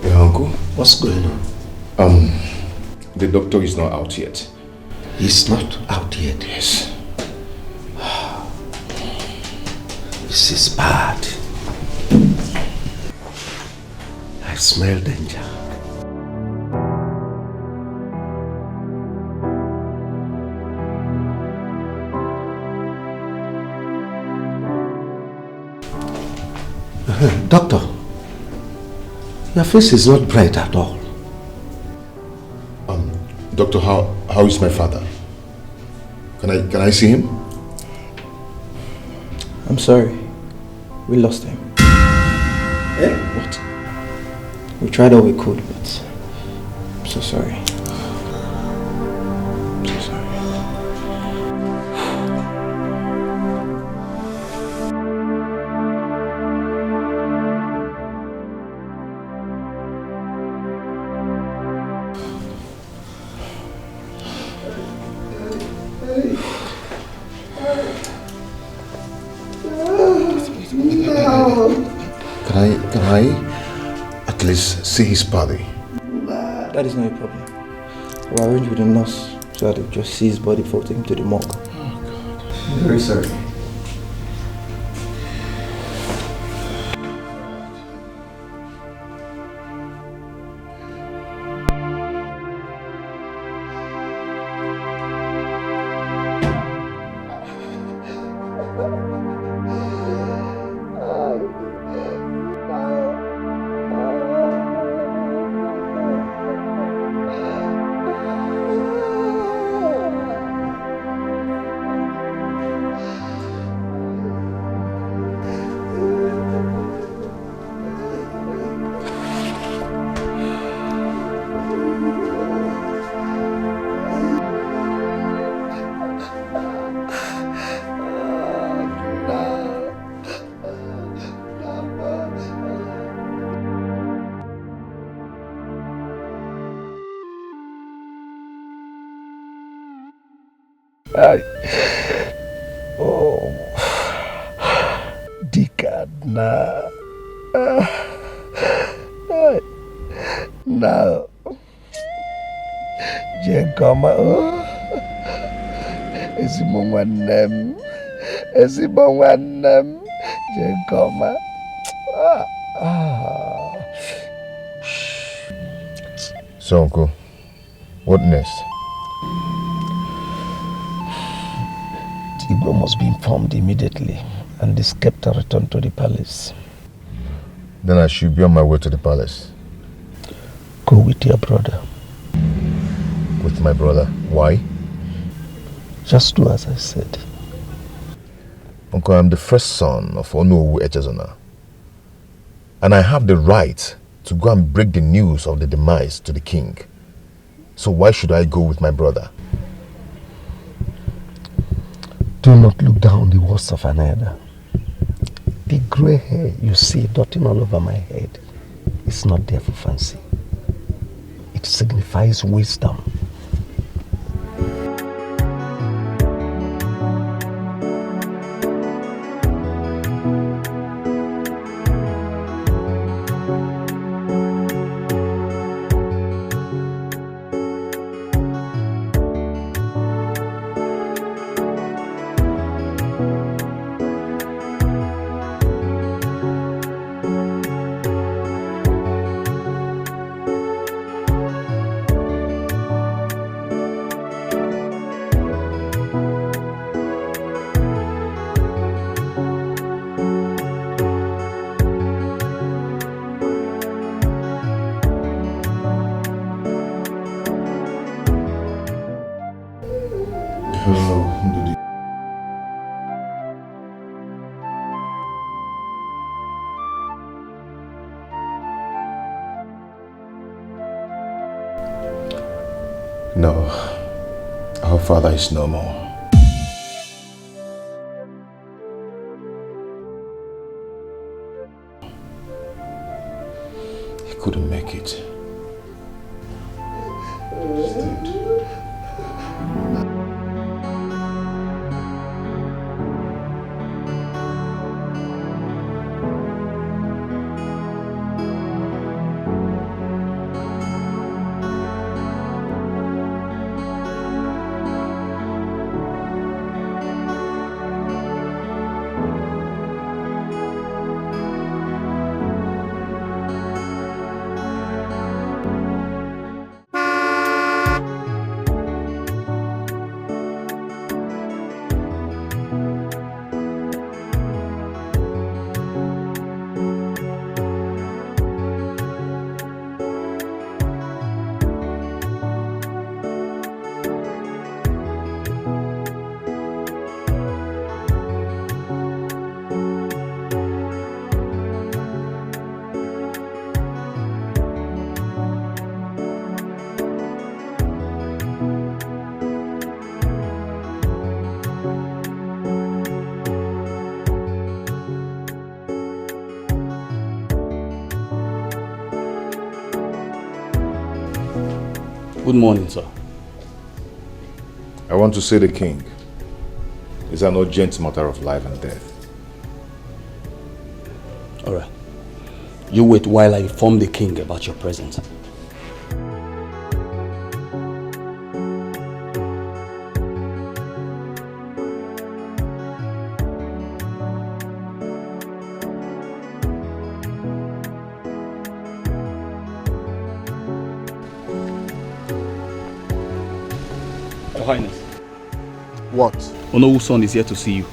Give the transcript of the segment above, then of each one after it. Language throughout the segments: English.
Your uncle? What's going on? The doctor is not out yet. He's not out yet? Yes. This is bad. I smell danger. Doctor, your face is not bright at all. Doctor, how is my father? Can I see him? I'm sorry. We lost him. Eh? What? We tried all we could, but I'm so sorry. I'm so sorry. Can I at least see his body? That is not a problem. We'll arrange with the nurse so that they'll just see his body before we take him to the morgue. Oh God. I'm very sorry. Dikeh now. Now. Jekoma. Ezigbo nwanne m. Ezigbo nwanne m. Jekoma. So, Uncle, what next? Igbo must be informed immediately and the scepter returned to the palace. Then I should be on my way to the palace. Go with your brother. With my brother? Why? Just do as I said. Uncle, I'm the first son of Onowu Echezona. And I have the right to go and break the news of the demise to the king. So why should I go with my brother? Do not look down the worst of another. The grey hair you see dotting all over my head is not there for fancy. It signifies wisdom. No, our father is no more. couldn't make it. Good morning, sir. I want to see the king. It's an urgent matter of life and death. All right. You wait while I inform the king about your presence. Your Highness. What? Onowu's son is here to see you.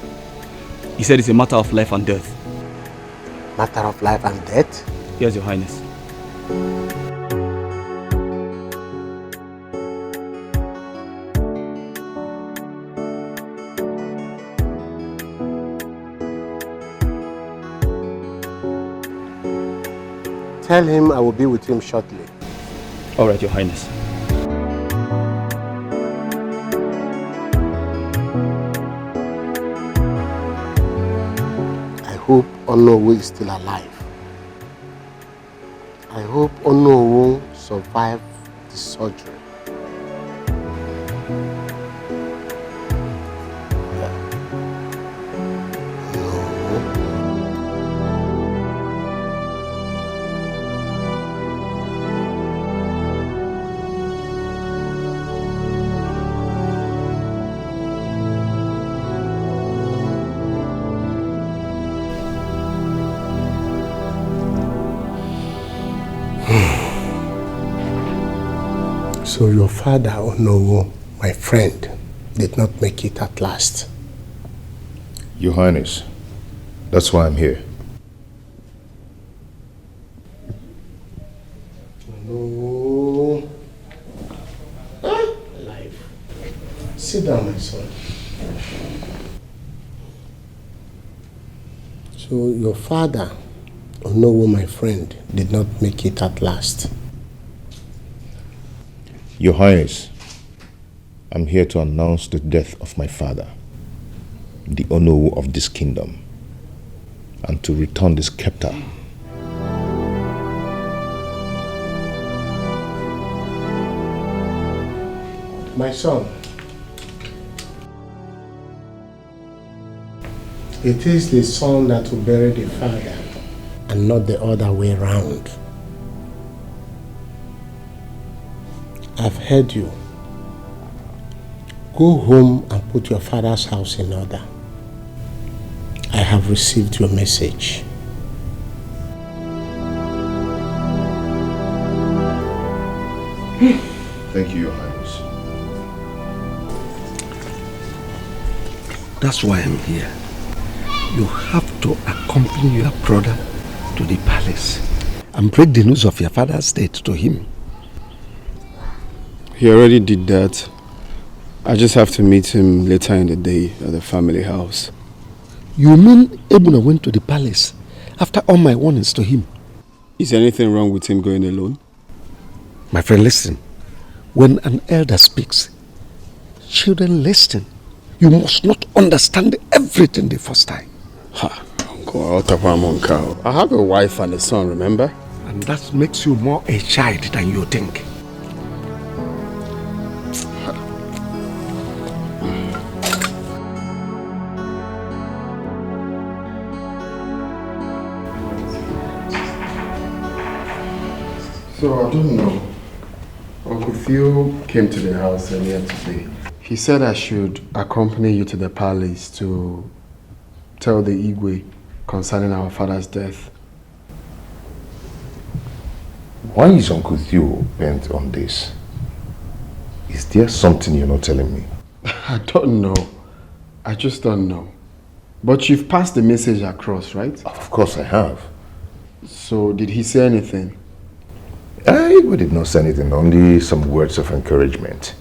He said it's a matter of life and death. Matter of life and death? Yes, Your Highness. Tell him I will be with him shortly. All right, Your Highness. I hope Onowu is still alive. I hope Onowu survived the surgery. So your father, Onowu, my friend, did not make it at last. Your Highness, that's why I'm here. Onowu. Alive. Sit down, my son. So your father, Onowu, my friend, did not make it at last. Your Highness, I'm here to announce the death of my father, the Onowu of this kingdom, and to return the scepter. My son, it is the son that will bury the father and not the other way round. I've heard you. Go home and put your father's house in order. I have received your message. Thank you, Your Highness. That's why I'm here. You have to accompany your brother to the palace and break the news of your father's death to him. He already did that. I just have to meet him later in the day at the family house. You mean Ebuna went to the palace after all my warnings to him? Is anything wrong with him going alone? My friend, listen. When an elder speaks, children listen. You must not understand everything the first time. Ha, Uncle, I have a wife and a son, remember? And that makes you more a child than you think. So I don't know. Uncle Theo came to the house earlier today. He said I should accompany you to the palace to tell the Igwe concerning our father's death. Why is Uncle Theo bent on this? Is there something you're not telling me? I don't know. I just don't know. But you've passed the message across, right? Of course I have. So did he say anything? Igwe did not say anything, only some words of encouragement.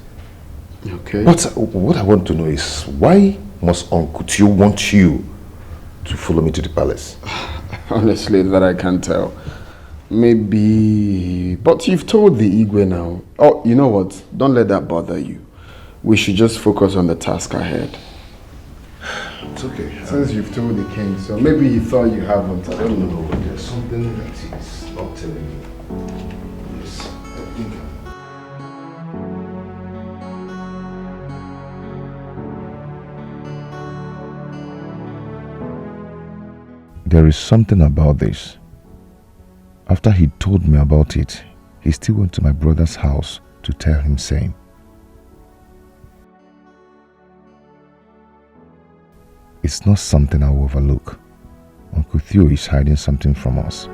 Okay. But what I want to know is, why must Uncle Theo want you to follow me to the palace? Honestly, that I can't tell. Maybe... But you've told the Igwe now. Oh, you know what? Don't let that bother you. We should just focus on the task ahead. It's okay. Since you've told the king, so maybe he thought you haven't. I don't know. But there's something that he's not telling me. Yes, I think. There is something about this. After he told me about it, he still went to my brother's house to tell him same. It's not something I'll overlook. Uncle Theo is hiding something from us.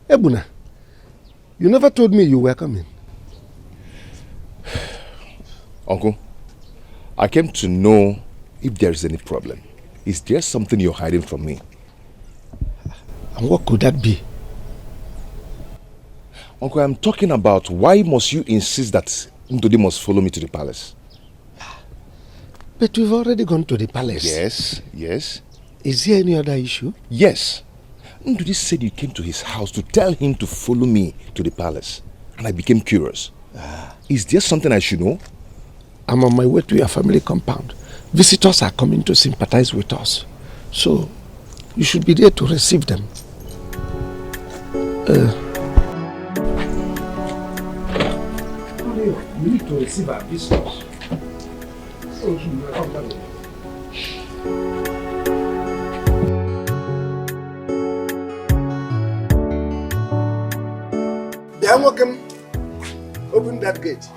Ebuna, you never told me you were coming. Uncle, I came to know if there is any problem. Is there something you're hiding from me? And what could that be? Uncle, I'm talking about why must you insist that Ndodi must follow me to the palace? But we've already gone to the palace. Yes, yes. Is there any other issue? Yes. Ndodi said you came to his house to tell him to follow me to the palace. And I became curious. Is there something I should know? I'm on my way to your family compound. Visitors are coming to sympathize with us. So, you should be there to receive them. We need to receive our visitors. Welcome. Open that gate.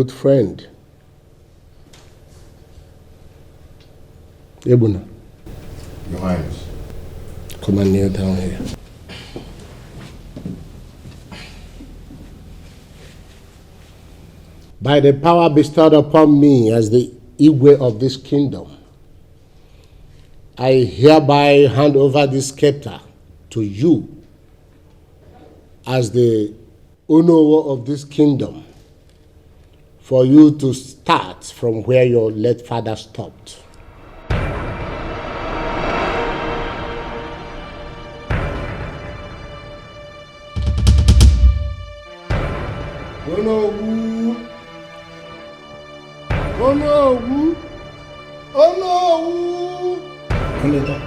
good friend. Ebuna. Your Highness. Come and kneel down here. By the power bestowed upon me as the Igwe of this kingdom, I hereby hand over this scepter to you as the Onowo of this kingdom for you to start from where your late father stopped. Onowu! Onowu! Onowu! Onowu!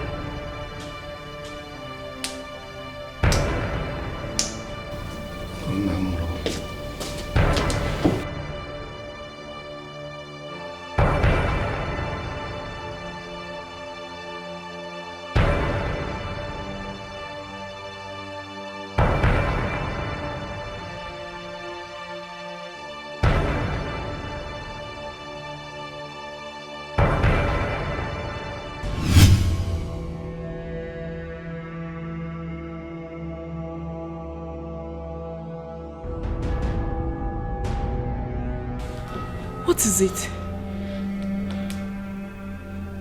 What is it?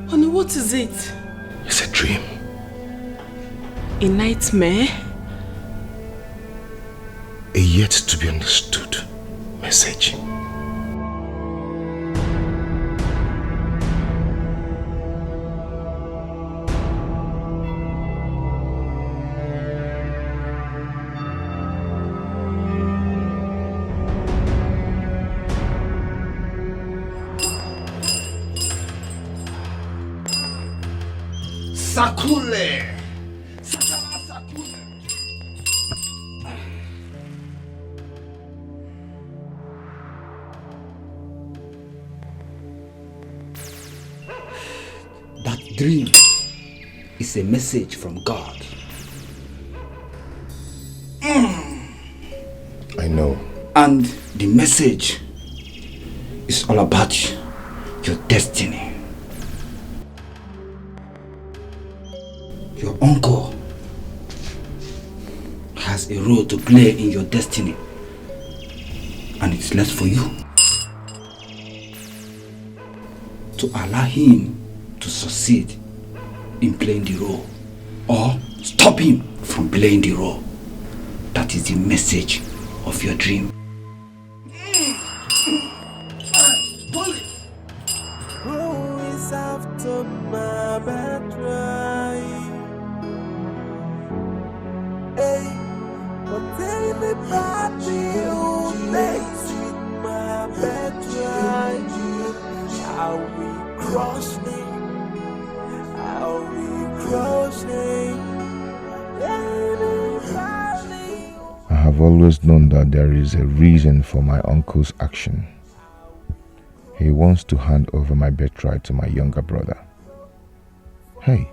Honey, what is it? It's a dream. A nightmare? A yet to be understood message. Sakule! That dream is a message from God. I know. And the message is all about your destiny. Your uncle has a role to play in your destiny, and it's left for you to allow him to succeed in playing the role or stop him from playing the role. That is the message of your dream. Who is after my birthright? Hey, but anybody who plays with my birthright, I'll be crushing, I'll be crushing. I have always known that there is a reason for my uncle's action. He wants to hand over my birthright to my younger brother. Hey,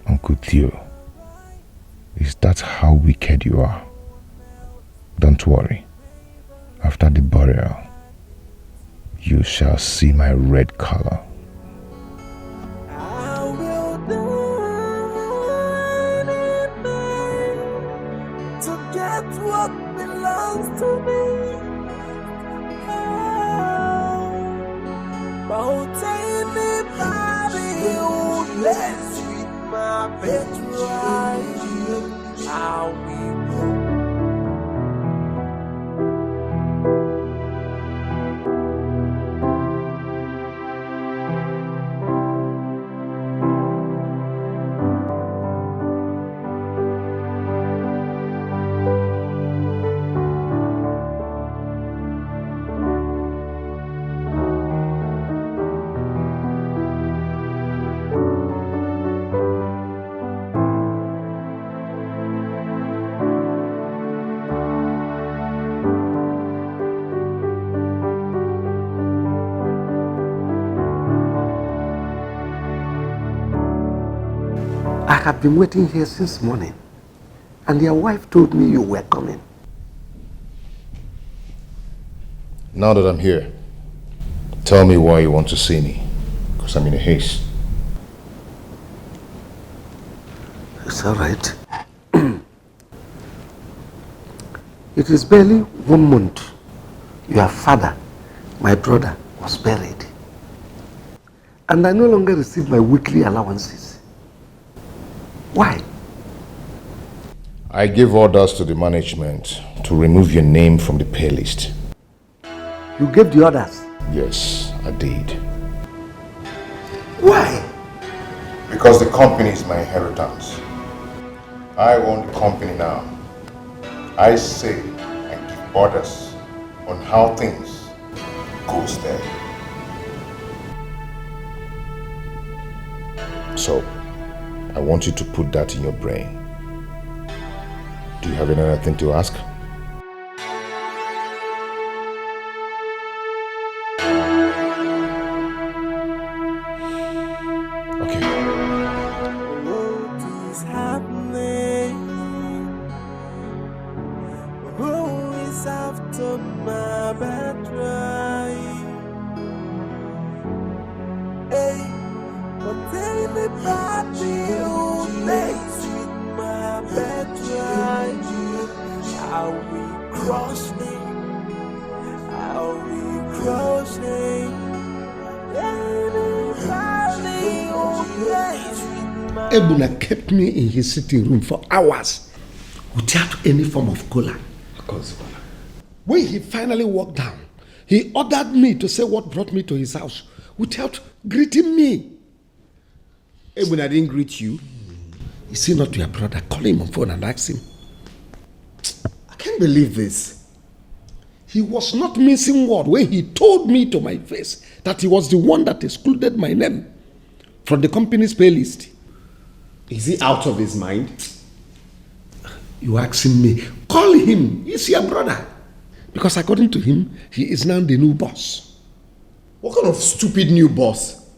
Uncle Theo, is that how wicked you are? Don't worry. After the burial, you shall see my red color. What belongs to me? About anybody who lets with my birthright, I will. I have been waiting here since morning, and your wife told me you were coming. Now that I'm here, Tell me why you want to see me, because I'm in a haste. It's all right. It is barely 1 month. Your father, my brother, was buried. And I no longer receive my weekly allowances. Why? I gave orders to the management to remove your name from the pay list. You gave the orders? Yes, I did. Why? Because the company is my inheritance. I own the company now. I say and give orders on how things goes there. So, I want you to put that in your brain. Do you have any other thing to ask? Ebuna kept me in his sitting room for hours without any form of cola. When he finally walked down, he ordered me to say what brought me to his house without greeting me. Ebuna didn't greet you? Is he not your brother? Call him on phone and ask him. I can't believe this. He was not missing word when he told me to my face that he was the one that excluded my name from the company's pay list. Is he out of his mind? You asking me? Call him. He's your brother. Because according to him, he is now the new boss. What kind of stupid new boss?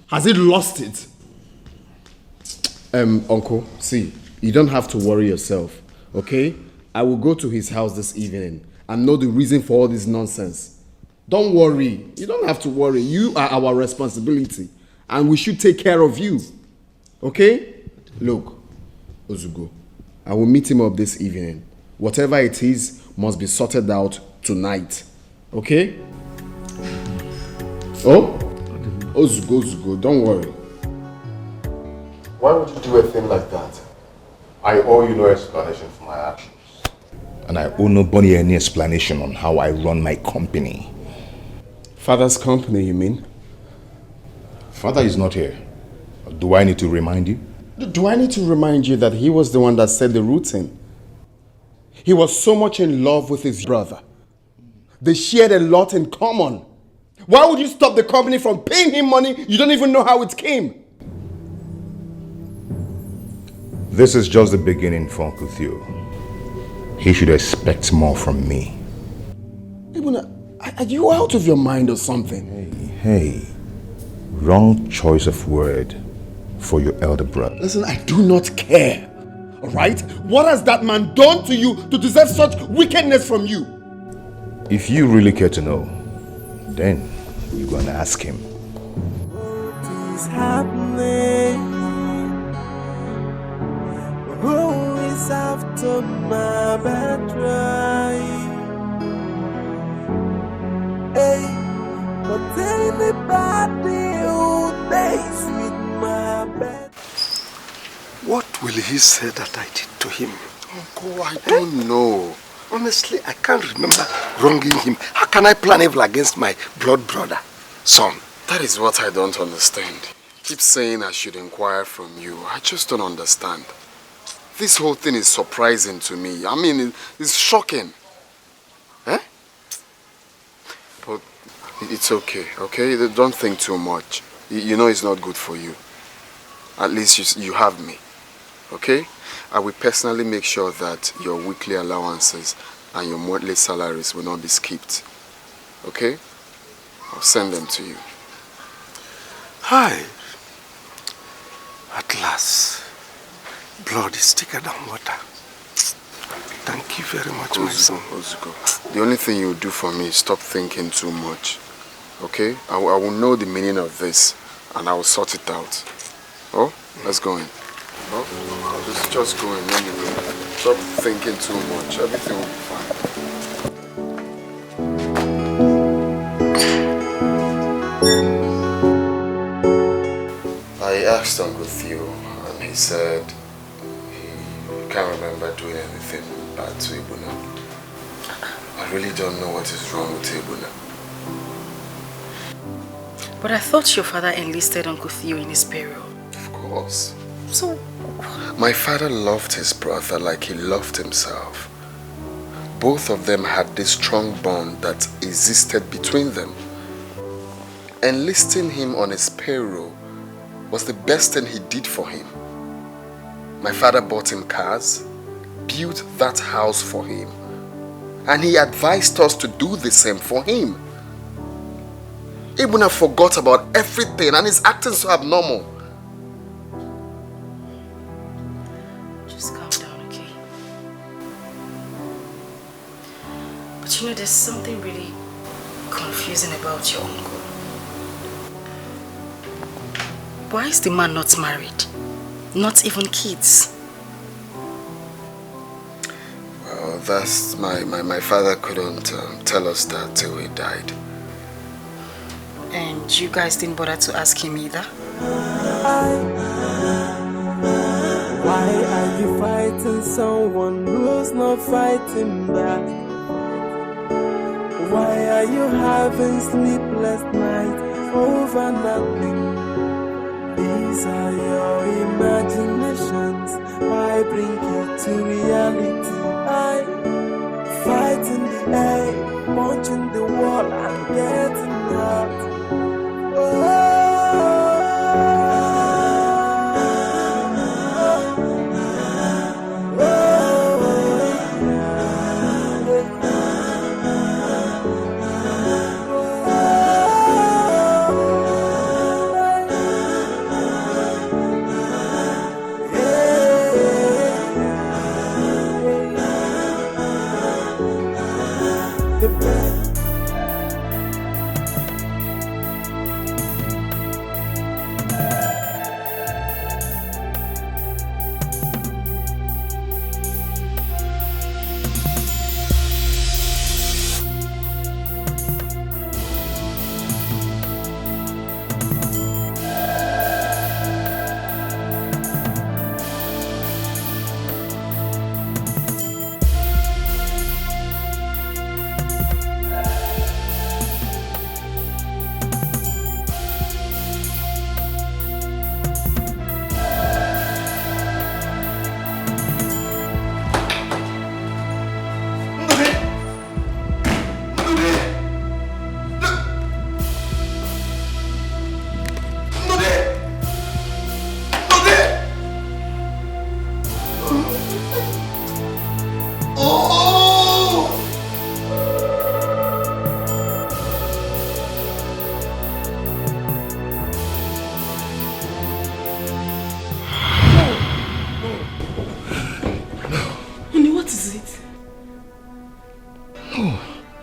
Has he lost it? Uncle, see, you don't have to worry yourself, okay? I will go to his house this evening and know the reason for all this nonsense. Don't worry. You don't have to worry. You are our responsibility and we should take care of you. Okay? Look, Ozugo, I will meet him up this evening. Whatever it is must be sorted out tonight. Okay? Oh? Ozugo, don't worry. Why would you do a thing like that? I owe you no explanation for my actions. And I owe nobody any explanation on how I run my company. Father's company, you mean? Father is not here. Do I need to remind you? Do I need to remind you that he was the one that set the routine? He was so much in love with his brother. They shared a lot in common. Why would you stop the company from paying him money you don't even know how it came? This is just the beginning for Uncle Theo. He should expect more from me. Ibuna, are you out of your mind or something? Hey, wrong choice of word for your elder brother. Listen, I do not care. Alright? What has that man done to you to deserve such wickedness from you? If you really care to know, then you're gonna ask him. What is happening? Who is after my battery? Hey, but anybody who plays with my bed. What will he say that I did to him? Uncle, I don't know. Honestly, I can't remember wronging him. How can I plan evil against my blood brother, son? That is what I don't understand. Keep saying I should inquire from you. I just don't understand. This whole thing is surprising to me. I mean, it's shocking. Eh? But it's okay, okay? Don't think too much. You know it's not good for you. At least you have me, okay? I will personally make sure that your weekly allowances and your monthly salaries will not be skipped, okay? I'll send them to you. Hi. At last, blood is thicker than water. Thank you very much, my son. Ozuko, the only thing you do for me is stop thinking too much. Okay? I will know the meaning of this and I will sort it out. Oh, let's go in. Oh, just go in anyway. Stop thinking too much. Everything will be fine. I asked Uncle Theo and he said he can't remember doing anything bad to Ibuna. I really don't know what is wrong with Ibuna. But I thought your father enlisted Uncle Theo in his peril. Of course. So... My father loved his brother like he loved himself. Both of them had this strong bond that existed between them. Enlisting him on his payroll was the best thing he did for him. My father bought him cars, built that house for him, and he advised us to do the same for him. Ibuna forgot about everything and is acting so abnormal. Just calm down, okay? But you know, there's something really confusing about your uncle. Why is the man not married? Not even kids? Well, that's my father couldn't tell us that till he died. And you guys didn't bother to ask him either? Why are you fighting someone who's not fighting back? Why are you having sleepless nights over nothing? These are your imaginations. Why bring it to reality? I fight in the air, punching the wall and getting hurt.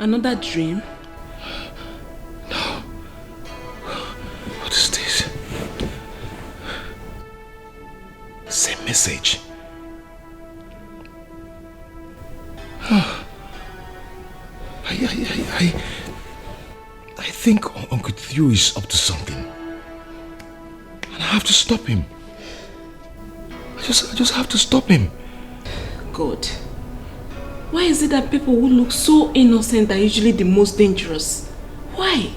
Another dream? No. What is this? Same message. I think Uncle Theo is up to something. And I have to stop him. I just have to stop him. God. Why is it that people who look so innocent are usually the most dangerous? Why?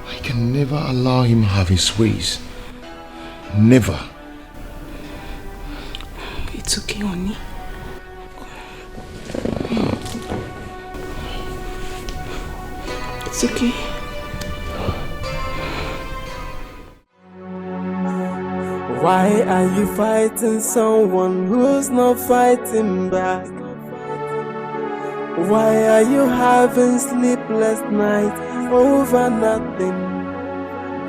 I can never allow him have his ways. Never. It's okay, honey. It's okay. Why are you fighting someone who's not fighting back? Why are you having sleepless nights over nothing?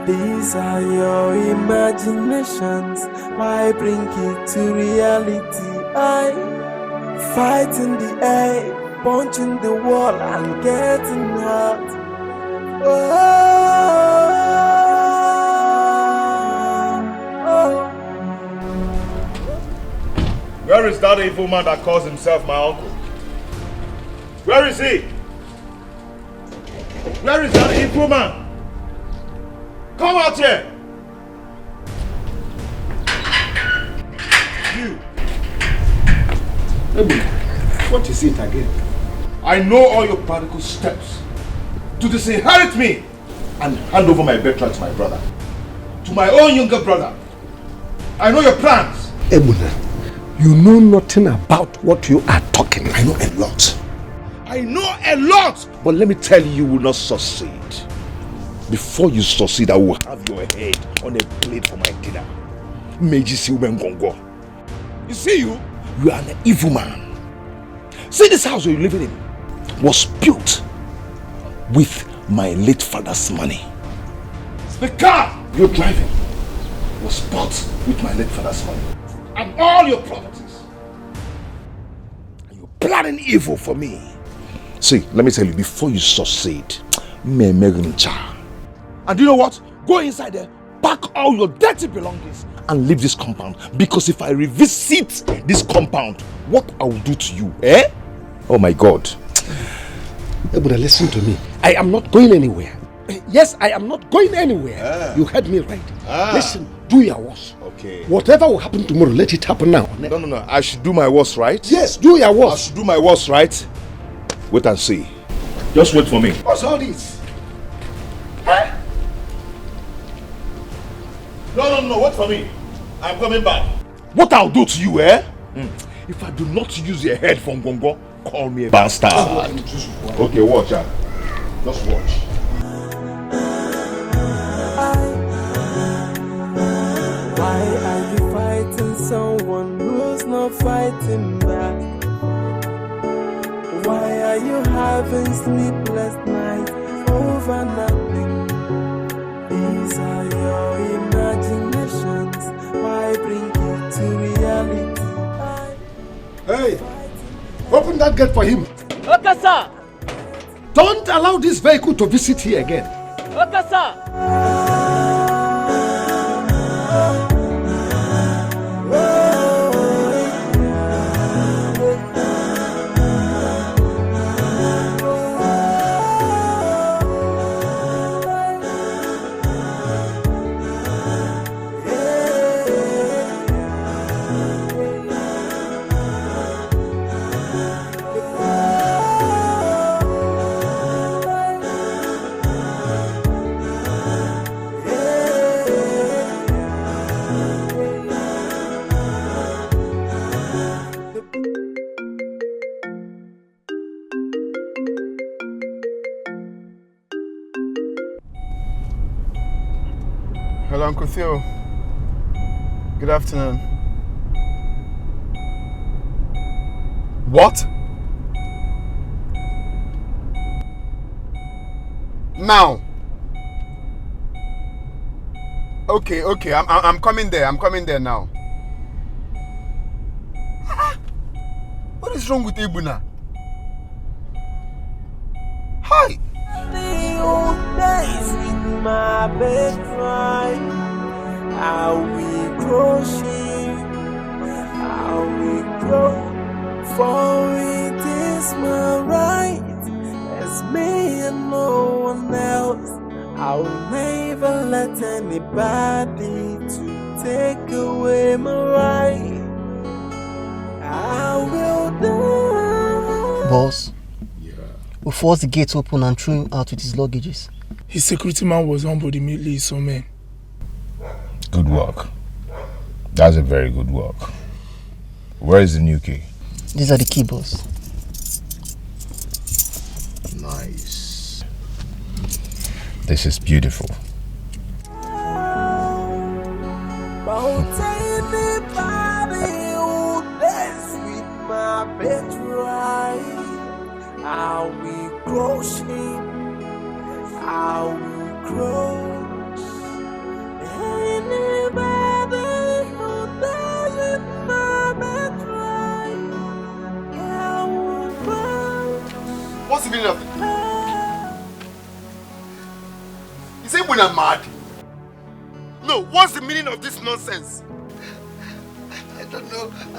These are your imaginations. Why bring it to reality? I fight in the air, punching the wall and getting hurt. Where is that evil man that calls himself my uncle? Where is he? Where is that evil man? Come out here! You! What is it again? I know all your practical steps to disinherit me and hand over my birthright to my brother. To my own younger brother. I know your plans. Ebuna, you know nothing about what you are talking. I know a lot. I know a lot! But let me tell you, you will not succeed. Before you succeed, I will have your head on a plate for my dinner. Meji si umengongo. You see you are an evil man. See, this house you're living in was built with my late father's money. The car you're driving was bought with my late father's money. And all your properties. And you're planning evil for me. See, let me tell you, before you succeed, and you know what? Go inside there, pack all your dirty belongings and leave this compound. Because if I revisit this compound, what I will do to you, eh? Oh my God. But listen to me. I am not going anywhere. Yes, I am not going anywhere. You heard me right. Listen, do your worst. Okay. Whatever will happen tomorrow, let it happen now. No. I should do my worst, right? Yes, do your worst. I should do my worst, right? Wait and see. Just wait for me. What's all this? Huh? No, wait for me. I'm coming back. What I'll do to you, eh? If I do not use your head from Gongo, call me a bastard. Okay, watch out. Just watch. Why are you fighting someone who's not fighting back? Why are you having sleepless nights over nothing? These are your imaginations. Why bring you to reality? Hey, open that gate for him. Okay, sir. Don't allow this vehicle to visit here again. Okay, sir. Hello, Uncle Theo. Good afternoon. What? Now? Okay. I'm coming there. I'm coming there now. What is wrong with Ibuna? Hi. My bed right, how we grow sheep, how we grow, for it is my right, as me and no one else. I'll never let anybody to take away my right. I will die. Boss, we forced the gates open and threw him out with his luggages. His security man was on, but immediately he saw men. Good work. That's a very good work. Where is the new key? These are the key, boss. Nice. This is beautiful. How we grow sheep, how we grow. Anybody who doesn't know it right, how we grow. What's the meaning of it? Is Ebuna mad? No, what's the meaning of this nonsense? I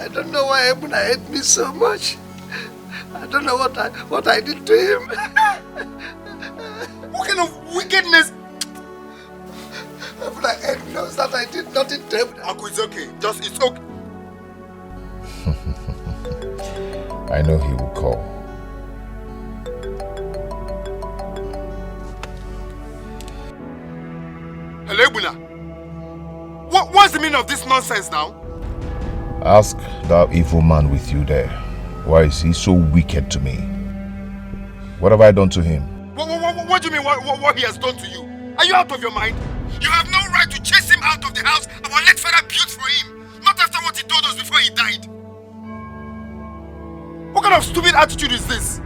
don't know why Ebuna hate me so much. I don't know what I did to him. What kind of wickedness? Ebuna knows that I did nothing to him. Uncle, it's okay. It's okay. I know he will call. Hello, Ebuna. What's the meaning of this nonsense now? Ask that evil man with you there. Why is he so wicked to me? What have I done to him? What do you mean what he has done to you? Are you out of your mind? You have no right to chase him out of the house our late father built for him. Not after what he told us before he died. What kind of stupid attitude is this?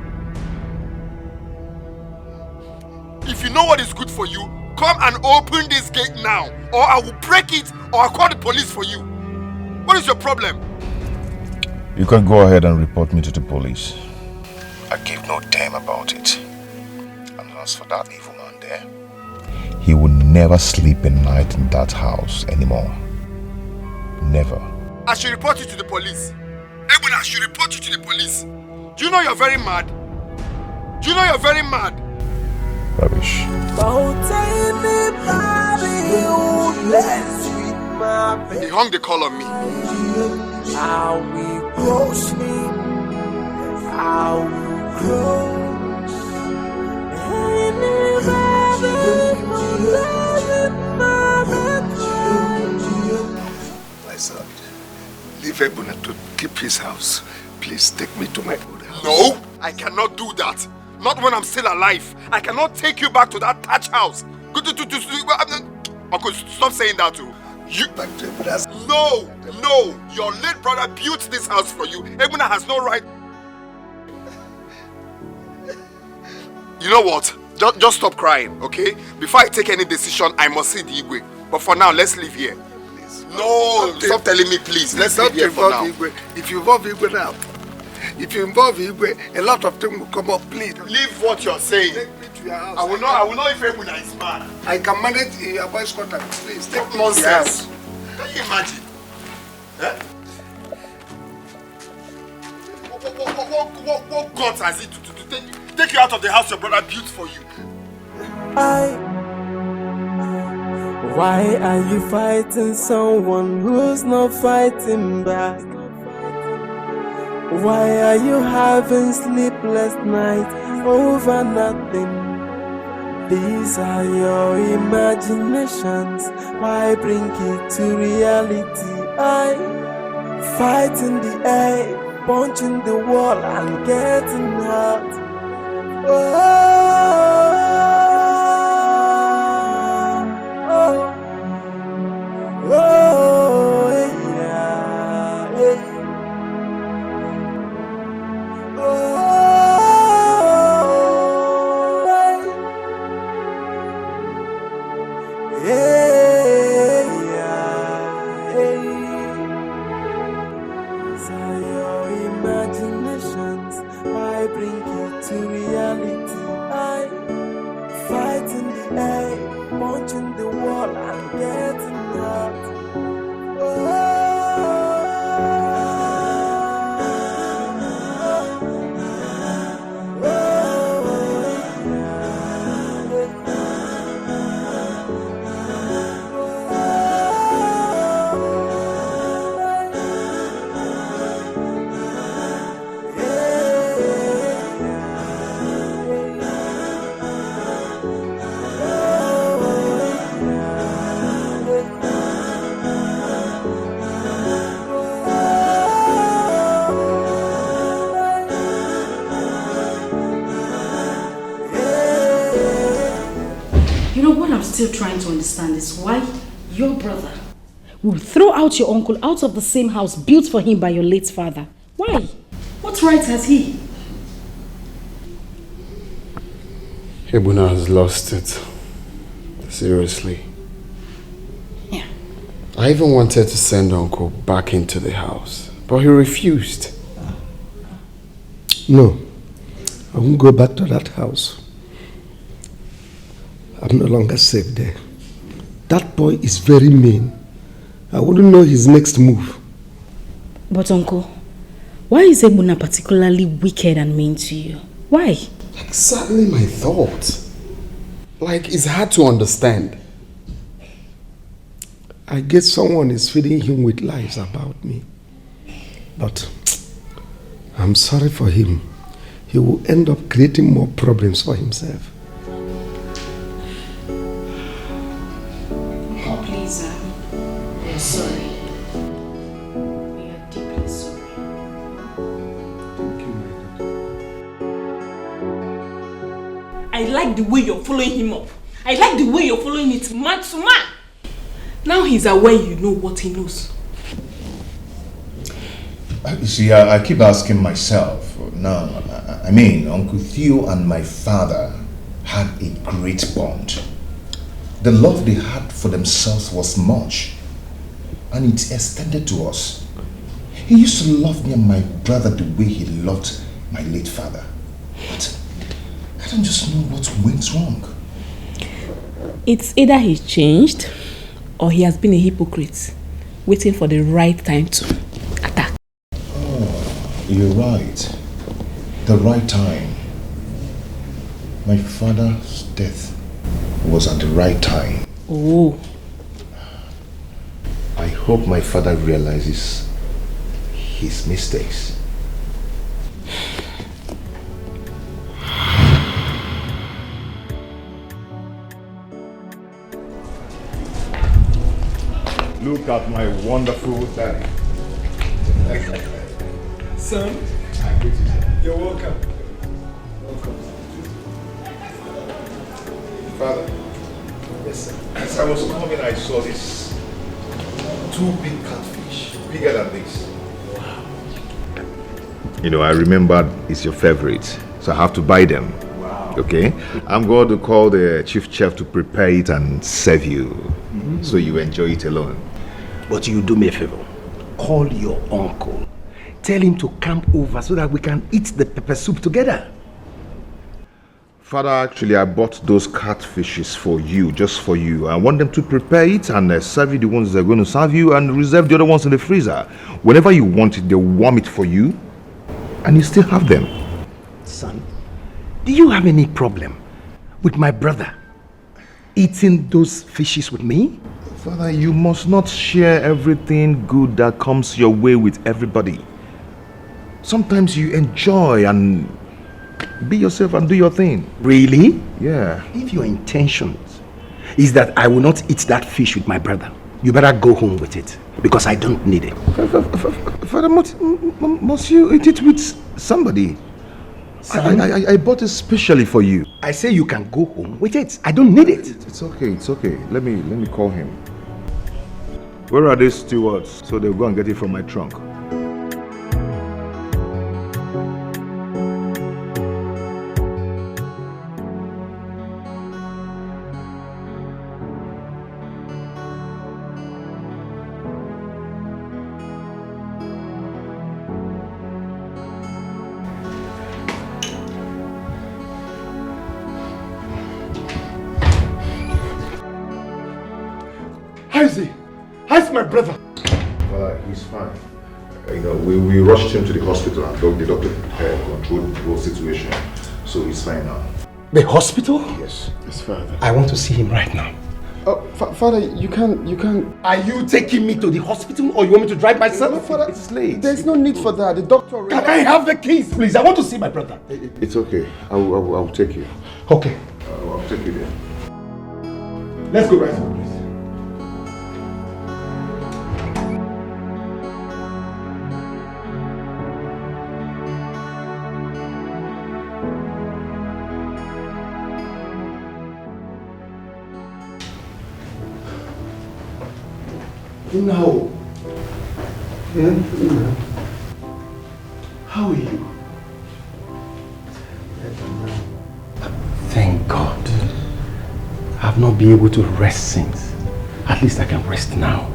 If you know what is good for you, come and open this gate now, or I will break it, or I'll call the police for you. What is your problem? You can go ahead and report me to the police. I give no damn about it. And as for that evil man there, he will never sleep a night in that house anymore. Never. I should report you to the police. Ebuna, I should report you to the police. Do you know you're very mad? Do you know you're very mad? Rubbish. He hung the call on me. I will crush him. I will crush. My son, leave Ebuna to keep his house. Please take me to my own house. No, I cannot do that. Not when I'm still alive. I cannot take you back to that thatch house. Uncle, stop saying that too. No. Your late brother built this house for you. Ebuna has no right. You know what? Just stop crying, okay? Before I take any decision, I must see the Igwe. But for now, let's leave here. Please. No, stop telling me, please. Let's leave here for now. Igwe. If you involve Igwe now, a lot of things will come up. Please leave what you're saying. Take me to your house. I will know if Ebuna is mad. I can manage your boy's contact. Please take me nonsense. Can you imagine? Eh? What guts has it to take you out of the house your brother built for you? Why are you fighting someone who's not fighting back? Why are you having sleepless nights over nothing? These are your imaginations. Why bring it to reality? I fight in the air, punching the wall and getting hurt. Still trying to understand is why your brother will throw out your uncle out of the same house built for him by your late father. Why? What right has he? Ebuna has lost it. Seriously. Yeah. I even wanted to send Uncle back into the house, but he refused. No. I won't go back to that house. I'm no longer safe there. That boy is very mean. I wouldn't know his next move. But uncle, why is Ebuna particularly wicked and mean to you? Why? Exactly my thought. Like, it's hard to understand. I guess someone is feeding him with lies about me. But I'm sorry for him. He will end up creating more problems for himself. Oh, please, we are sorry. We are deeply sorry. Thank you, my I like the way you're following him up. I like the way you're following it man to man. Now he's aware you know what he knows. You see, I keep asking myself, now, I mean, Uncle Theo and my father had a great bond. The love they had for themselves was much, and it extended to us. He used to love me and my brother the way he loved my late father. But I don't just know what went wrong. It's either he changed or he has been a hypocrite, waiting for the right time to attack. Oh, you're right. The right time. My father's death was at the right time. Oh. I hope my father realizes his mistakes. Look at my wonderful daddy. Son, you're welcome. Father, yes, sir. As I was coming, I saw these two big catfish, bigger than this. Wow. You know, I remembered it's your favorite, so I have to buy them. Wow. Okay? I'm going to call the chief chef to prepare it and serve you, so you enjoy it alone. But you do me a favor. Call your uncle. Tell him to come over so that we can eat the pepper soup together. Father, actually, I bought those catfishes for you, just for you. I want them to prepare it and serve you the ones they're going to serve you and reserve the other ones in the freezer. Whenever you want it, they'll warm it for you and you still have them. Son, do you have any problem with my brother eating those fishes with me? Father, you must not share everything good that comes your way with everybody. Sometimes you enjoy and be yourself and do your thing. Really? Yeah. If your intention is that I will not eat that fish with my brother, you better go home with it because I don't need it. Father, must you eat it with somebody? I bought it specially for you. I say you can go home with it. I don't need it. It's okay, it's okay. Let me call him. Where are these stewards? So they'll go and get it from my trunk. How is he? How's my brother? He's fine. You know, we rushed him to the hospital and the doctor controlled the whole situation. So he's fine now. The hospital? Yes. Yes, Father. I want to see him right now. Oh, Father, you can't. Are you taking me to the hospital or you want me to drive myself? No, Father, it's late. There's no need for that. The doctor already... Can I have the keys, please? I want to see my brother. It's okay. I'll take you. Okay. I'll take you there. Let's go right now, please. No. Yeah, no. How are you? Thank God. I've not been able to rest since. At least I can rest now.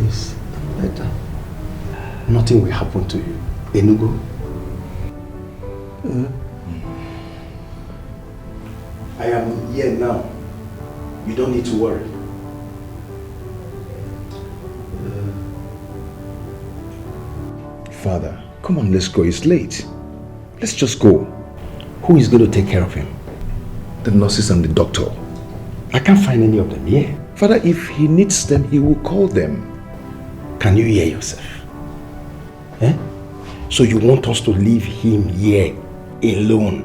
Yes, better. Nothing will happen to you. Enugu, I am here now. You don't need to worry. Father, come on, let's go. It's late. Let's just go. Who is going to take care of him? The nurses and the doctor. I can't find any of them here. Father, if he needs them, he will call them. Can you hear yourself? Eh? So you want us to leave him here alone?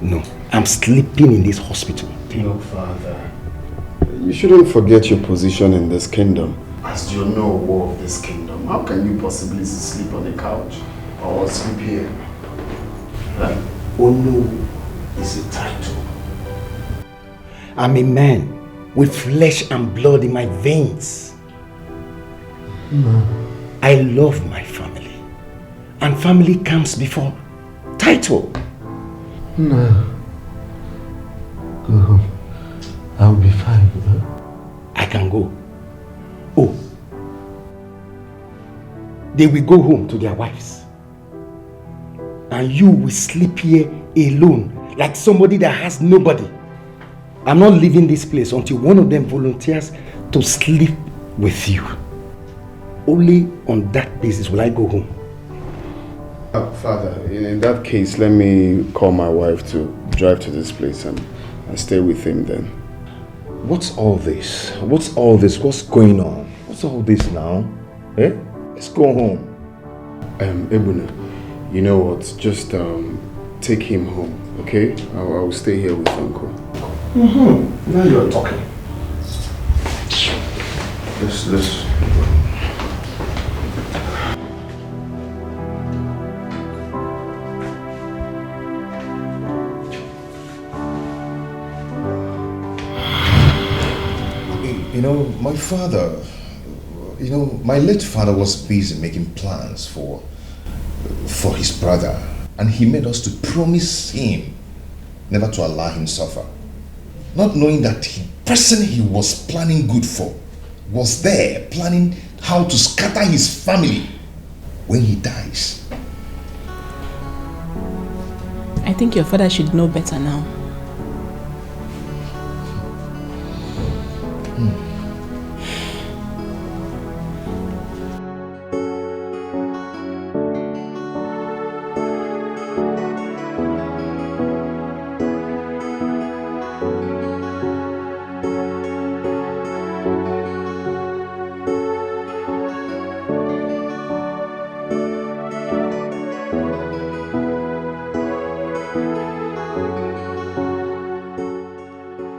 No, I'm sleeping in this hospital. No, Father. You shouldn't forget your position in this kingdom. As you know war of this kingdom, how can you possibly sleep on the couch or sleep here? Huh? Ono is a title. I'm a man with flesh and blood in my veins. No. I love my family. And family comes before title. No. Go home. I'll be fine. Huh? I can go. Oh. They will go home to their wives. And you will sleep here alone, like somebody that has nobody. I'm not leaving this place until one of them volunteers to sleep with you. Only on that basis will I go home. Father, in that case, let me call my wife to drive to this place and stay with him then. What's all this? What's all this? What's going on? What's all this now? Eh? Let's go home. Ebuna, you know what? Just take him home, okay? I'll stay here with Uncle. Now you're talking. Let's. You know, my father, my late father was busy making plans for his brother, and he made us to promise him never to allow him suffer. Not knowing that the person he was planning good for was there planning how to scatter his family when he dies. I think your father should know better now.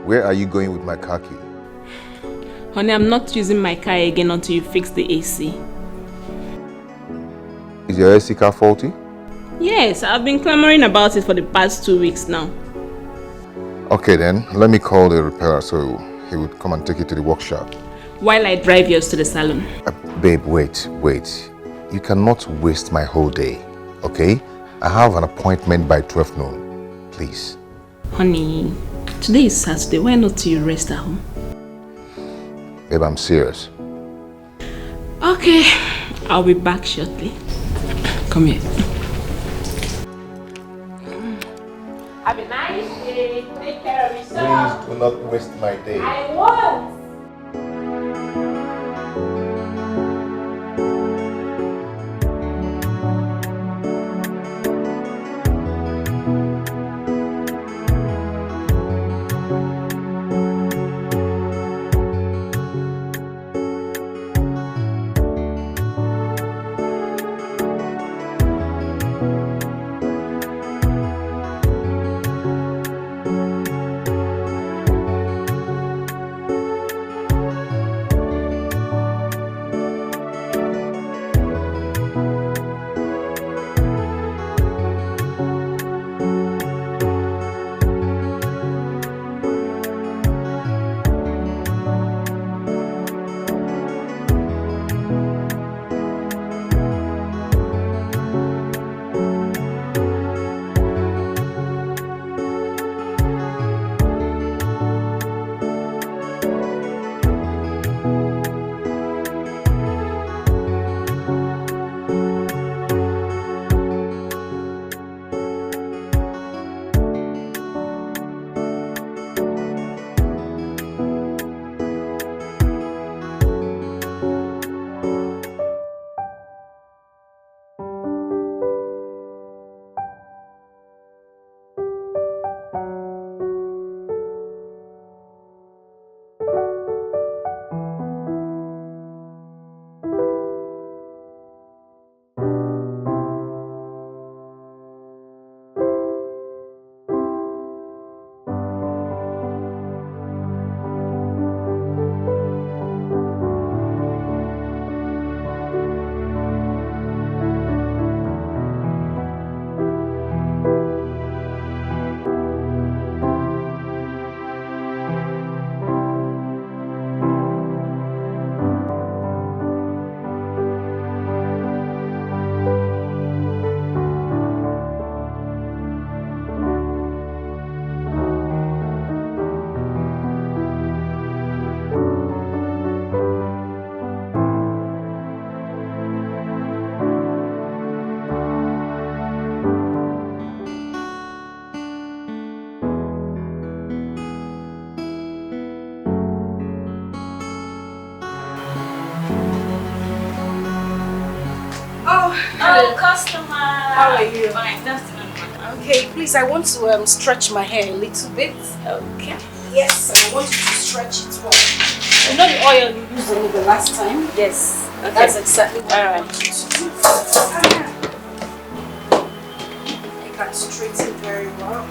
Where are you going with my car key? Honey, I'm not using my car again until you fix the AC. Is your AC car faulty? Yes, I've been clamoring about it for the past 2 weeks now. Okay then, let me call the repairer so he would come and take it to the workshop. While I drive yours to the salon. Babe, wait. You cannot waste my whole day, okay? I have an appointment by 12 noon. Please. Honey, today is Saturday. Why not you rest at home? Babe, I'm serious. Okay, I'll be back shortly. Come here. Have a nice day. Take care of yourself. Please do not waste my day. I won't. customer. How are you? Fine, that's okay, please, I want to stretch my hair a little bit. Okay. Yes, I want you to stretch it well. You know the oil you used on me the last time? Yes. Okay. That's exactly what I want you to do. I can straighten very well.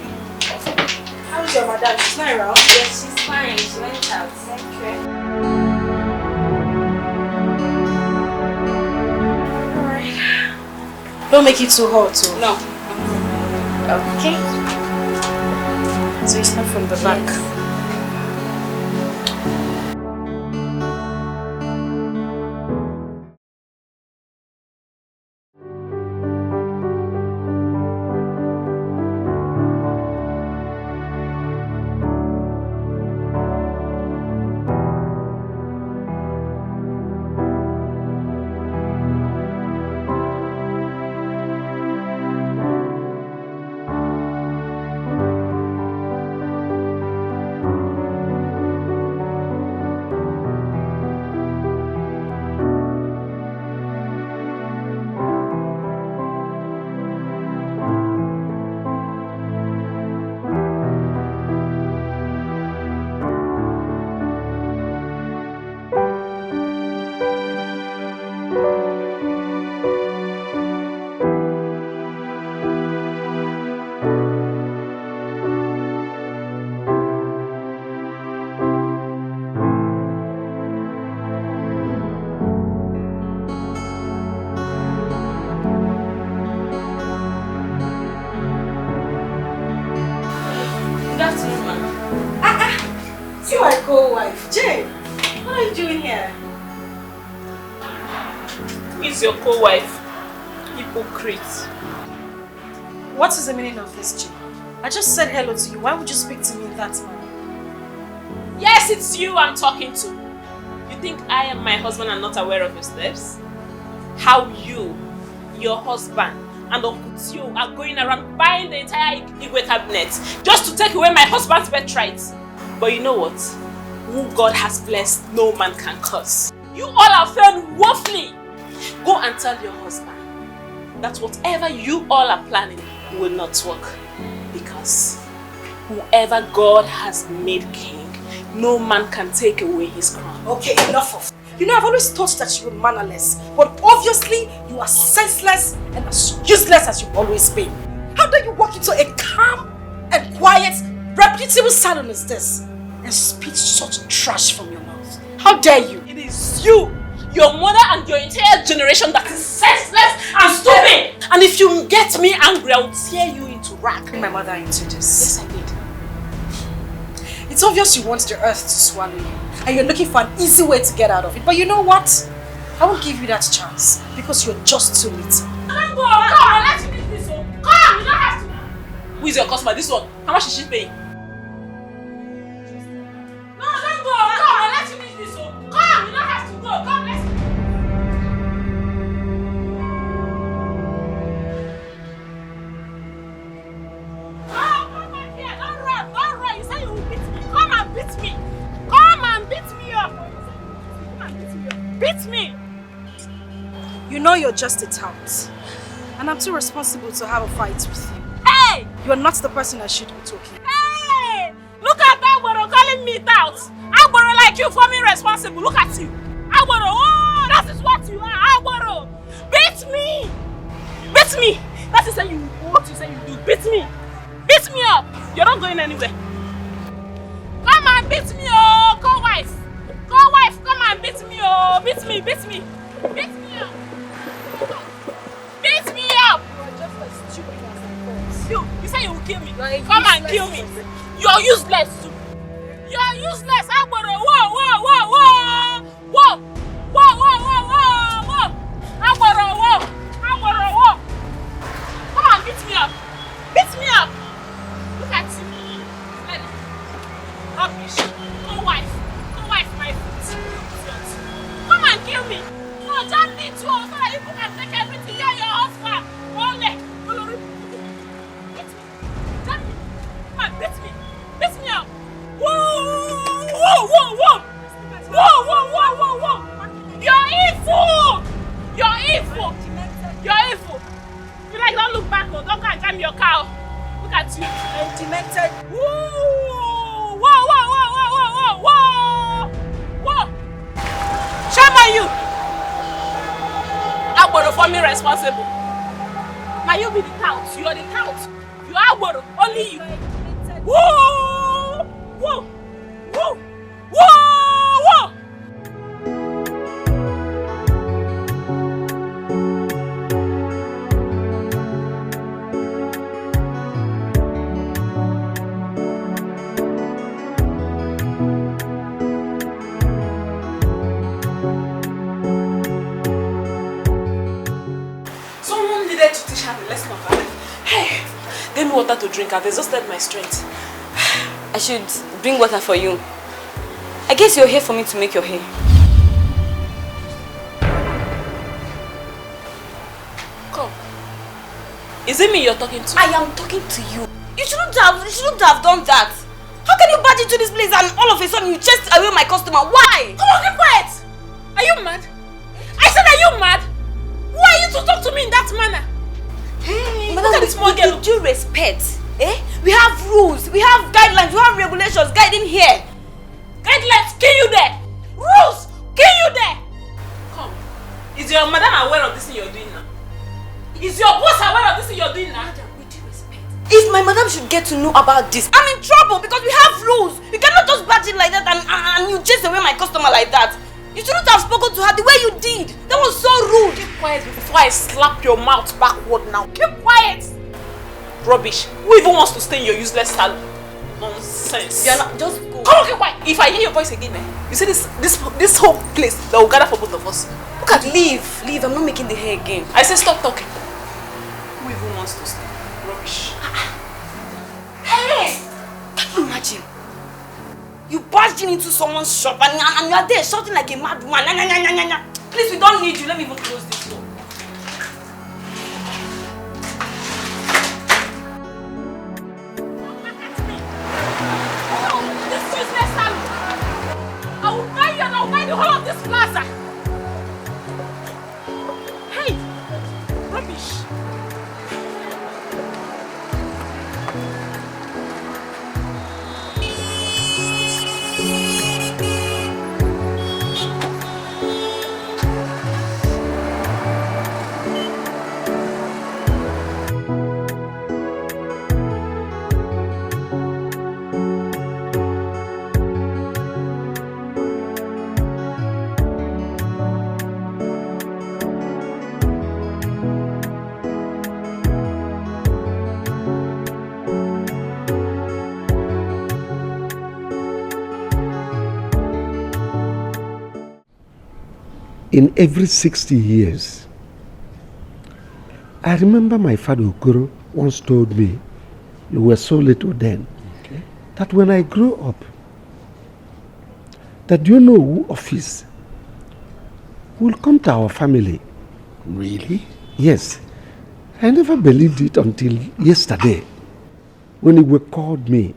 How's your madam? She's not around? Yes, she's fine. She went out. Okay. Alright. Don't make it too hot, too. No. Okay. So it's not from the back. Yes. See my co-wife, Jane. What are you doing here? Who is your co-wife? Hypocrite. What is the meaning of this, Jane? I just said hello to you. Why would you speak to me in that manner? Yes, it's you I'm talking to. You think I am my husband and not aware of your steps? How you, your husband, and Uncle Tio are going around buying the entire Igwe cabinet just to take away my husband's birthright. But you know what? Who God has blessed, no man can curse. You all have failed woefully. Go and tell your husband that whatever you all are planning will not work. Because whoever God has made king, no man can take away his crown. Okay, enough of. You know, I've always thought that you were mannerless, but obviously you are senseless and as useless as you've always been. How dare you walk into a calm and quiet, reputable salon as this and spit such trash from your mouth? How dare you? It is you, your mother and your entire generation that is senseless and stupid. And if you get me angry, I will tear you into rags. Bring my mother into this. Yes, I did. It's obvious you want the earth to swallow you and you're looking for an easy way to get out of it. But you know what? I won't give you that chance because you're just too little. Come on, let's finish this one. Come, you don't have to. Who is your customer? This one. How much is she paying? No, don't go. Come, let's finish this one. Come, you don't have to go. Come, let's. Oh, come back here. Don't run. Don't run. You said you will beat me. Come and beat me. Come and beat me up. Come and beat me up. Beat me. You know you're just a tout. And I'm too responsible to have a fight with you. Hey! You're not the person I should be talking. Hey! Look at Agboro calling me tout. Agboro like you for me responsible. Look at you. Agboro, oh, that is what you are. Agboro. Beat me. Beat me. That is what you say you do. Beat me. Beat me up. You're not going anywhere. Come and beat me, oh, co-wife. Co-wife, come and beat me, oh. Beat me, beat me. Beat me up. Beat me up. You are just as stupid as I thought. You say you will kill me. Come and kill me. You're useless too. You're useless. Agboro. Whoa, whoa, whoa, whoa. Whoa. Whoa, whoa, whoa, whoa, whoa. Agboro, whoa. Agboro, whoa. Come on, beat me up. Beat me up. Look at you. Rubbish. Co-wife. Co-wife, my foot. Come and kill me. No, don't need to. So that you can take everything. You're your husband. Only. Beat me. Come on, beat me. Beat me up. Whoa, whoa, whoa, whoa. Whoa, whoa, whoa, whoa, whoa. with you. Regimented. Whoa! Whoa, whoa, whoa, whoa, whoa, whoa! Whoa! Shame on you! Agboro for me responsible. Now you be the tout. You are the tout. You are Agboro. Only you. Whoa! Whoa! Whoa! Whoa! Whoa! Someone needed to teach her the lesson of her life. Hey, give me water to drink. I've exhausted my strength. I should bring water for you. I guess you're here for me to make your hair. Come. Is it me you're talking to? I am talking to you. You shouldn't have done that. How can you barge into this place and all of a sudden you chased away my customer? Why? Come on, keep quiet! Are you mad? I said, are you mad? Why are you to talk to me in that manner? Hey, look at this small girl. With due respect, we have rules, we have guidelines, we have regulations guiding here. Guidelines, kill you there. Rules, kill you there. Come. Is your madam aware of this thing you're doing now? Is your boss aware of this thing you're doing now? With due respect. If my madam should get to know about this, I'm in trouble because we have rules. You cannot just barge in like that and you chase away my customer like that. You shouldn't have spoken to her the way you did. That was so rude. Keep quiet before I slap your mouth backward now. Keep quiet. Rubbish. Who even wants to stay in your useless salon? Nonsense. You're not, just go. Come on, keep quiet. If I hear your voice again, you see this whole place that will gather for both of us. Look at leave. I'm not making the hair again. I say stop talking. Who even wants to stay? Rubbish. Hey! Can you imagine? You barged into someone's shop and you are there shouting like a mad woman. Please, we don't need you. Let me even close this door. This useless salon. I will buy you and I will buy the whole of this plaza. Hey! Rubbish. In every 60 years, I remember my father Okoro once told me, you were so little then, that when I grow up, that you know who office will come to our family. Really? Yes. I never believed it until yesterday when he called me.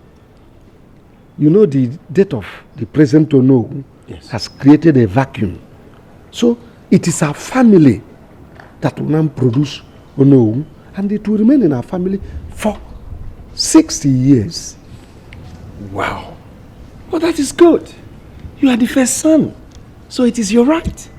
You know, the death of the present Ono has created a vacuum. So it is our family that will now produce Ono, and it will remain in our family for 60 years. Wow. Well, that is good. You are the first son, so it is your right.